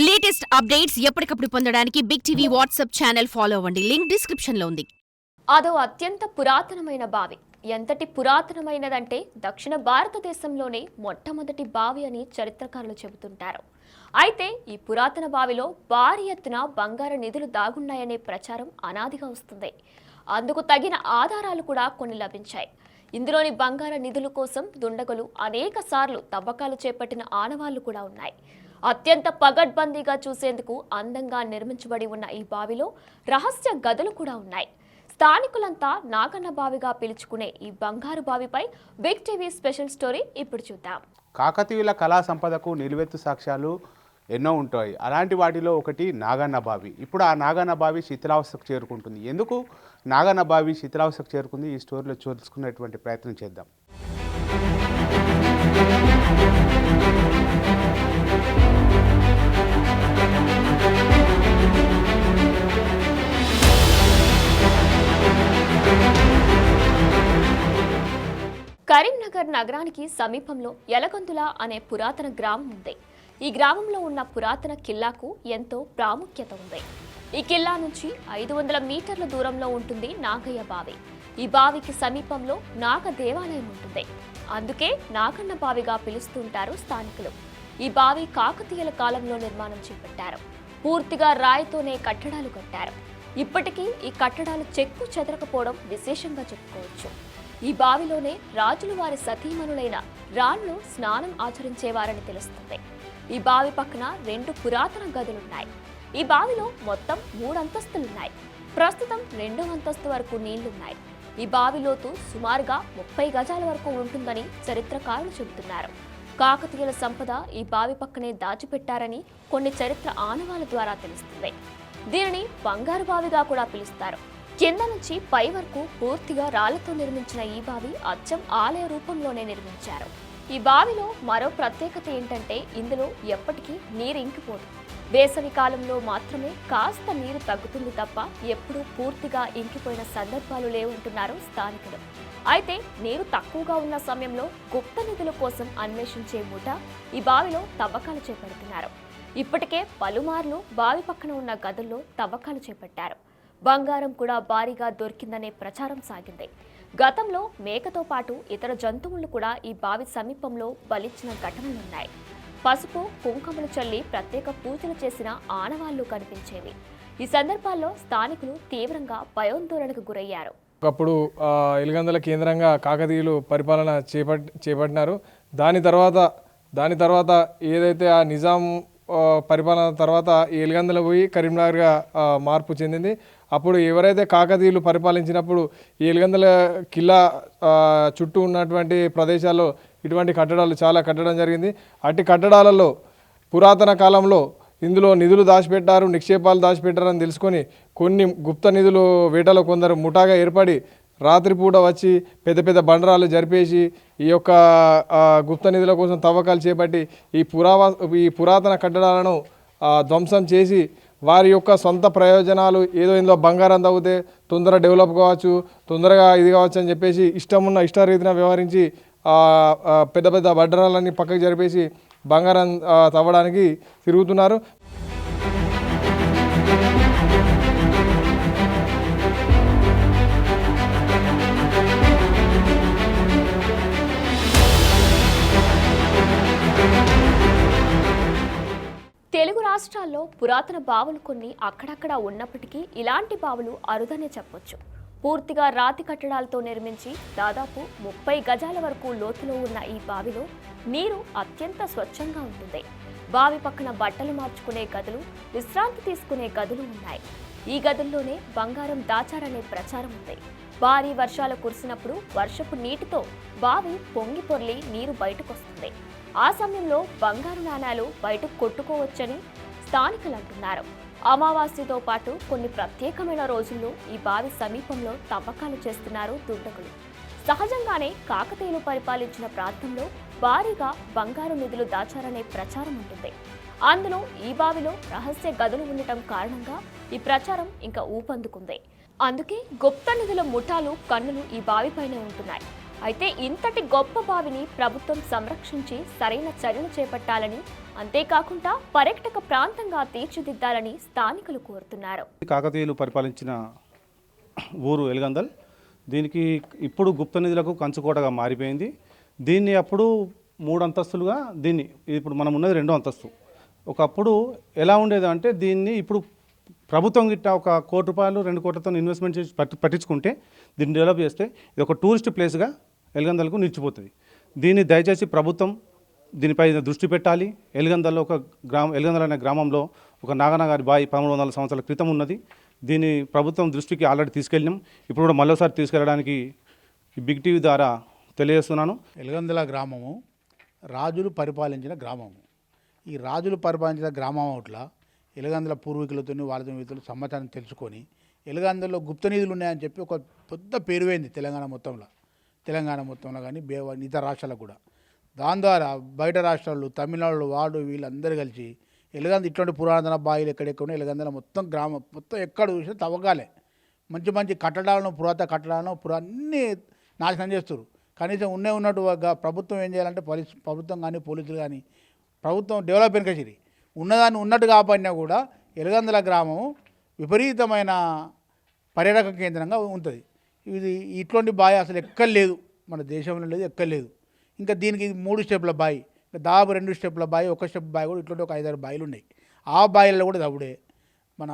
Latest updates ఎప్పటికప్పుడు పొందడానికి big TV WhatsApp channel follow అవ్వండి. లింక్ డిస్క్రిప్షన్ లో ఉంది. అదో అత్యంత పురాతనమైన బావి. ఎంతటి పురాతనమైనదంటే దక్షిణ భారతదేశంలోనే మొట్టమొదటి బావి అని చరిత్రకారులు చెబుతుంటారు. అయితే ఈ పురాతన బావిలో భారీ ఎత్తున బంగారు నిధులు దాగున్నాయనే ప్రచారం అనాదిగా వస్తుంది. అందుకు తగిన ఆధారాలు కూడా కొన్ని లభించాయి. ఇందులోని బంగారు నిధుల కోసం దుండగులు అనేక సార్లు తవ్వకాలు చేపట్టిన ఆనవాళ్లు కూడా ఉన్నాయి. అత్యంత పగడ్బందీగా చూసేందుకు అందంగా నిర్మించబడి ఉన్న ఈ బావిలో రహస్య గదులు కూడా ఉన్నాయి. స్థానికులంతా నాగన్న బావిగా పిలుచుకునే ఈ బంగారు బావిపై బిగ్ టీవీ స్పెషల్ స్టోరీ ఇప్పుడు చూద్దాం. కాకతీయుల కళా సంపదకు నిలువెత్తు సాక్ష్యాలు ఎన్నో ఉంటాయి. అలాంటి వాటిలో ఒకటి నాగన్న బావి. ఇప్పుడు ఆ నాగన్న బావి శిథిలావస్థకు చేరుకుంటుంది. ఎందుకు నాగన్న బావి శిథిలావస్థకు చేరుకుంది? ఈ స్టోరీలో చూసుకునేటువంటి ప్రయత్నం చేద్దాం. కరీంనగర్ నగరానికి సమీపంలో యలగందుల అనే పురాతన గ్రామం ఉంది. ఈ గ్రామంలో ఉన్న పురాతన కిల్లాకు ఎంతో ప్రాముఖ్యత ఉంది. ఈ కిల్లా నుంచి 500 మీటర్ల దూరంలో ఉంటుంది నాగయ్య బావి. ఈ బావికి సమీపంలో నాగ దేవాలయం ఉంటుంది. అందుకే నాగన్న బావిగా పిలుస్తుంటారు స్థానికులు. ఈ బావి కాకతీయుల కాలంలో నిర్మాణం చేపట్టారు. పూర్తిగా రాయితోనే కట్టడాలు కట్టారు. ఇప్పటికీ ఈ కట్టడాలు చెక్కు చెదరకపోవడం విశేషంగా చెప్పుకోవచ్చు. ఈ బావిలోనే రాజులు వారి సతీమణులైన రాణులు స్నానం ఆచరించేవారని తెలుస్తుంది. ఈ బావి పక్కన 2 పురాతన గదులున్నాయి. ఈ బావిలో మొత్తం 3 అంతస్తులున్నాయి. ప్రస్తుతం 2వ అంతస్తు వరకు నీళ్లున్నాయి. ఈ బావి లోతు సుమారుగా 30 గజాల వరకు ఉంటుందని చరిత్రకారులు చెబుతున్నారు. కాకతీయుల సంపద ఈ బావి పక్కనే దాచిపెట్టారని కొన్ని చరిత్ర ఆనవాల ద్వారా తెలుస్తుంది. దీనిని బంగారు బావిగా కూడా పిలుస్తారు. కింద నుంచి పై వరకు పూర్తిగా రాళ్లతో నిర్మించిన ఈ బావి అచ్చం ఆలయ రూపంలోనే నిర్మించారు. ఈ బావిలో మరో ప్రత్యేకత ఏంటంటే ఇందులో ఎప్పటికీ నీరు ఇంకిపోదు. వేసవి కాలంలో మాత్రమే కాస్త నీరు తగ్గుతుంది తప్ప ఎప్పుడూ పూర్తిగా ఇంకిపోయిన సందర్భాలు లేవంటున్నారు స్థానికులు. అయితే నీరు తక్కువగా ఉన్న సమయంలో గుప్త నిధుల కోసం అన్వేషించే ముఠ ఈ బావిలో తవ్వకాలు చేపడుతున్నారు. ఇప్పటికే పలుమార్లు బావి పక్కన ఉన్న గదుల్లో తవ్వకాలు చేపట్టారు. బంగారం కూడా భారీగా దొరికిందనే ప్రచారం సాగింది. గతంలో మేకతో పాటు ఇతర జంతువులు కూడా ఈ బావి సమీపంలో బలిచ్చిన ఘటనలున్నాయి. పసుపు కుంకుమలు చల్లి ప్రత్యేక పూజలు చేసిన ఆనవాళ్లు కనిపించేవి. ఈ సందర్భాల్లో స్థానికులు తీవ్రంగా భయోందోళనకు గురయ్యారు. ఒకప్పుడు ఎలుగందల కేంద్రంగా కాకతీయులు పరిపాలన చేపట్టినారు. దాని తర్వాత ఏదైతే ఆ నిజాం పరిపాలన తర్వాత ఎలుగందల పోయి కరీంనగర్గా మార్పు చెందింది. అప్పుడు ఎవరైతే కాకతీయులు పరిపాలించినప్పుడు ఈ ఎలుగందల కిల్లా చుట్టూ ఉన్నటువంటి ప్రదేశాల్లో ఇటువంటి కట్టడాలు చాలా కట్టడం జరిగింది. అట్టి కట్టడాలలో పురాతన కాలంలో ఇందులో నిధులు దాచిపెట్టారు, నిక్షేపాలు దాచిపెట్టారని తెలుసుకొని కొన్ని గుప్త నిధులు వేటలో కొందరు ముఠాగా ఏర్పడి రాత్రిపూట వచ్చి పెద్ద పెద్ద బండరాలు జరిపేసి ఈ యొక్క గుప్త నిధుల కోసం తవ్వకాలు చేపట్టి ఈ పురాతన కట్టడాలను ధ్వంసం చేసి వారి యొక్క సొంత ప్రయోజనాలు ఏదో ఇందులో బంగారం తవ్వితే తొందరగా డెవలప్ కావచ్చు, తొందరగా ఇది కావచ్చు అని చెప్పేసి ఇష్టరీతిన వ్యవహరించి పెద్ద పెద్ద బండరాలన్నీ పక్కకు జరిపేసి బంగారం తవ్వడానికి తిరుగుతున్నారు. తెలుగు రాష్ట్రాల్లో పురాతన బావులు కొన్ని అక్కడక్కడ ఉన్నప్పటికీ ఇలాంటి బావులు అరుదనే చెప్పొచ్చు. పూర్తిగా రాతి కట్టడాలతో నిర్మించి దాదాపు 30 గజాల వరకు లోతులో ఉన్న ఈ బావిలో నీరు అత్యంత స్వచ్ఛంగా ఉంటుంది. బావి పక్కన బట్టలు మార్చుకునే గదులు, విశ్రాంతి తీసుకునే గదులు ఉన్నాయి. ఈ గదుల్లోనే బంగారం దాచారనే ప్రచారం ఉంది. భారీ వర్షాలు కురిసినప్పుడు వర్షపు నీటితో బావి పొంగి పొర్లి నీరు బయటకొస్తుంది. ఆ సమయంలో బంగారు నాణాలు బయటకు కొట్టుకోవచ్చని స్థానికులు అంటున్నారు. అమావాస్యతో పాటు కొన్ని ప్రత్యేకమైన రోజుల్లో ఈ బావి సమీపంలో తవ్వకాలు చేస్తున్నారు దుండగులు. సహజంగానే కాకతీయులు పరిపాలించిన ప్రాంతంలో భారీగా బంగారు నిధులు దాచారనే ప్రచారం ఉంటుంది. అందులో ఈ బావిలో రహస్య గదులు ఉండటం కారణంగా ఈ ప్రచారం ఇంకా ఊపందుకుంది. అందుకే గుప్త నిధుల ముఠాలు కన్నులు ఈ బావిపైనే ఉంటున్నాయి. అయితే ఇంతటి గొప్ప బావిని ప్రభుత్వం సంరక్షించి సరైన చర్యలు చేపట్టాలని, అంతేకాకుండా పర్యాటక ప్రాంతంగా తీర్చిదిద్దాలని స్థానికులు కోరుతున్నారు. కాకతీయులు పరిపాలించిన ఊరు ఎలిగందల్. దీనికి ఇప్పుడు గుప్త నిధులకు కంచుకోటగా మారిపోయింది. దీన్ని అప్పుడు 3 అంతస్తులుగా, దీన్ని ఇప్పుడు మనం ఉన్నది 2వ అంతస్తు. ఒకప్పుడు ఎలా ఉండేది అంటే దీన్ని ఇప్పుడు ప్రభుత్వం గిట్ట ఒక ₹1 కోటి 2 కోట్లతో ఇన్వెస్ట్మెంట్ చేసి పట్టించుకుంటే దీన్ని డెవలప్ చేస్తే ఇది ఒక టూరిస్ట్ ప్లేస్గా ఎలిగందలకు నిలిచిపోతుంది. దీన్ని దయచేసి ప్రభుత్వం దీనిపై దృష్టి పెట్టాలి. ఎలిగందల్లో ఎలిగందల్ అనే గ్రామంలో ఒక నాగన్న గారి బావి 1300 సంవత్సరాల క్రితం ఉన్నది. దీన్ని ప్రభుత్వం దృష్టికి ఆల్రెడీ తీసుకెళ్ళినాం. ఇప్పుడు కూడా మరోసారి తీసుకెళ్ళడానికి ఈ బిగ్ టీవీ ద్వారా తెలియజేస్తున్నాను. ఎలిగందల గ్రామము రాజులు పరిపాలించిన గ్రామము. ఈ రాజులు పరిపాలించిన గ్రామం అవుట్ల ఎలిగందల పూర్వీకులతో వాళ్ళతో వీళ్ళతో సమాచారం తెలుసుకొని ఎలిగందల్లో గుప్త నిధులు ఉన్నాయని చెప్పి ఒక పెద్ద పేరు పోయింది తెలంగాణ మొత్తంలో కానీ ఇతర రాష్ట్రాలకు కూడా. దాని ద్వారా బయట రాష్ట్రాలు, తమిళనాడు, వాడు వీళ్ళందరూ కలిసి ఎలిగంద ఇట్లాంటి పురాతన బావిలు ఎక్కడెక్కడ ఎలిగందల మొత్తం గ్రామం మొత్తం ఎక్కడ చూసినా తవ్వకాలే. మంచి కట్టడాలను, పురాతన కట్టడాలను అన్నీ నాశనం చేస్తారు. కనీసం ఉన్నట్టు ప్రభుత్వం ఏం చేయాలంటే ప్రభుత్వం కానీ పోలీసులు కానీ ప్రభుత్వం డెవలప్ వెనకసిరి ఉన్నదాన్ని ఉన్నట్టు కాపాడినా కూడా ఎలిగందల గ్రామం విపరీతమైన పర్యాటక కేంద్రంగా ఉంటుంది. ఇది ఇట్లాంటి బావి అసలు ఎక్కడ లేదు, మన దేశంలో లేదు, ఎక్కడ లేదు. ఇంకా దీనికి 3 స్టెప్ల బావి, దాదాపు 2 స్టెప్ల బావి, 1 స్టెప్ బావి కూడా ఇట్లాంటి ఒక 5-6 బావిలు ఉన్నాయి. ఆ బావిల్లో కూడా తవ్వుడే. మన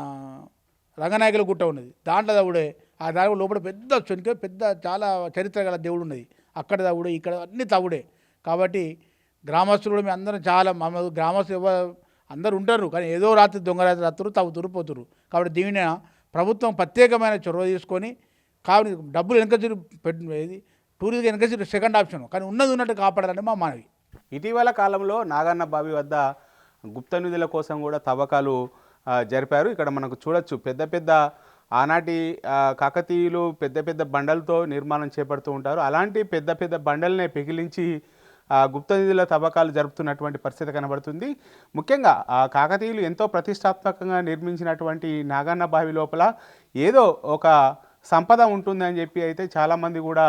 రంగనాయకుల గుట్ట ఉన్నది, దాంట్లో తవ్వుడే. ఆ దాని లోపల పెద్ద చాలా చరిత్ర గల దేవుడు ఉన్నది, అక్కడ తవ్వుడే, ఇక్కడ అన్నీ తవ్వుడే. కాబట్టి గ్రామస్తులు కూడా మేము అందరం చాలా గ్రామస్తులు అందరూ ఉంటారు, కానీ ఏదో రాత్రి దొంగ రాత్రి తవ్వుతురు పోతురు. కాబట్టి దీనిని ప్రభుత్వం ప్రత్యేకమైన చొరవ తీసుకొని కాబట్టి డబ్బులు వెనకసిరి టూరిజం వెనకసిరి సెకండ్ ఆప్షన్, కానీ ఉన్నట్టు కాపాడాలని మా మనవి. ఇటీవల కాలంలో నాగన్న బావి వద్ద గుప్త నిధుల కోసం కూడా తవ్వకాలు జరిపారు. ఇక్కడ మనకు చూడొచ్చు పెద్ద ఆనాటి కాకతీయులు పెద్ద బండలతో నిర్మాణం చేపడుతూ ఉంటారు. అలాంటి పెద్ద బండల్నే పెకిలించి గుప్త నిధుల తవ్వకాలు జరుపుతున్నటువంటి పరిస్థితి కనబడుతుంది. ముఖ్యంగా కాకతీయులు ఎంతో ప్రతిష్టాత్మకంగా నిర్మించినటువంటి నాగన్న బావి లోపల ఏదో ఒక సంపద ఉంటుందని చెప్పి అయితే చాలామంది కూడా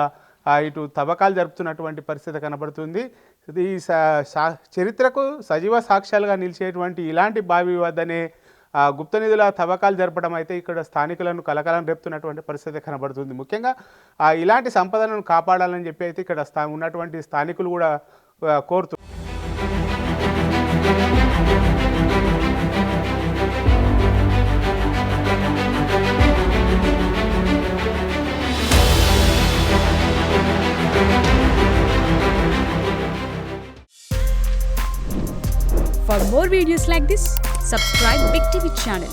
ఇటు తవ్వకాలు జరుపుతున్నటువంటి పరిస్థితి కనబడుతుంది. ఈ చరిత్రకు సజీవ సాక్ష్యాలుగా నిలిచేటువంటి ఇలాంటి బావి వద్దనే గుప్త నిధుల తవ్వకాలు జరపడం అయితే ఇక్కడ స్థానికులను కలకలం రేపుతున్నటువంటి పరిస్థితి కనబడుతుంది. ముఖ్యంగా ఇలాంటి సంపదను కాపాడాలని చెప్పి అయితే ఇక్కడ ఉన్నటువంటి స్థానికులు కూడా కోరుతున్నారు. For more videos like this, subscribe Big TV channel.